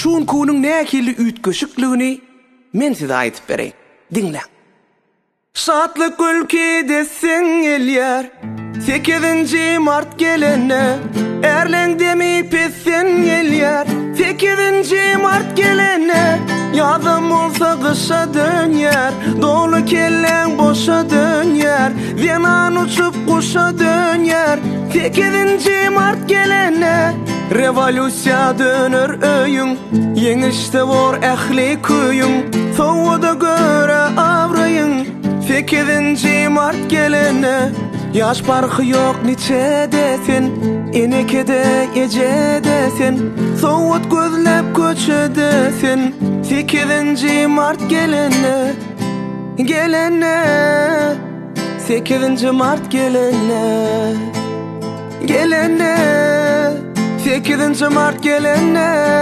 Şunkunyň näkili ütgeşikligini men size aýtyp bereyim. Dinleň. Şatlyk ülkede sen elýär 8-nji mart gelene erleň demip sen elýär 8-nji mart gelene ýazam bolsa gysha dönýär dolu kellen boşa dönýär Venan uçup kuşa dönýär 8-nji mart gelene revolüsiýa döner öýüň ýeňişde bor ähli köýüň sowada göre awraýyň 8-nji mart gelene yaş parky ýok niçedesin enekede ejedesin sowat gözläp köçedesin 8-nji mart gelene 8-nji mart gelene 8-nji mart gelene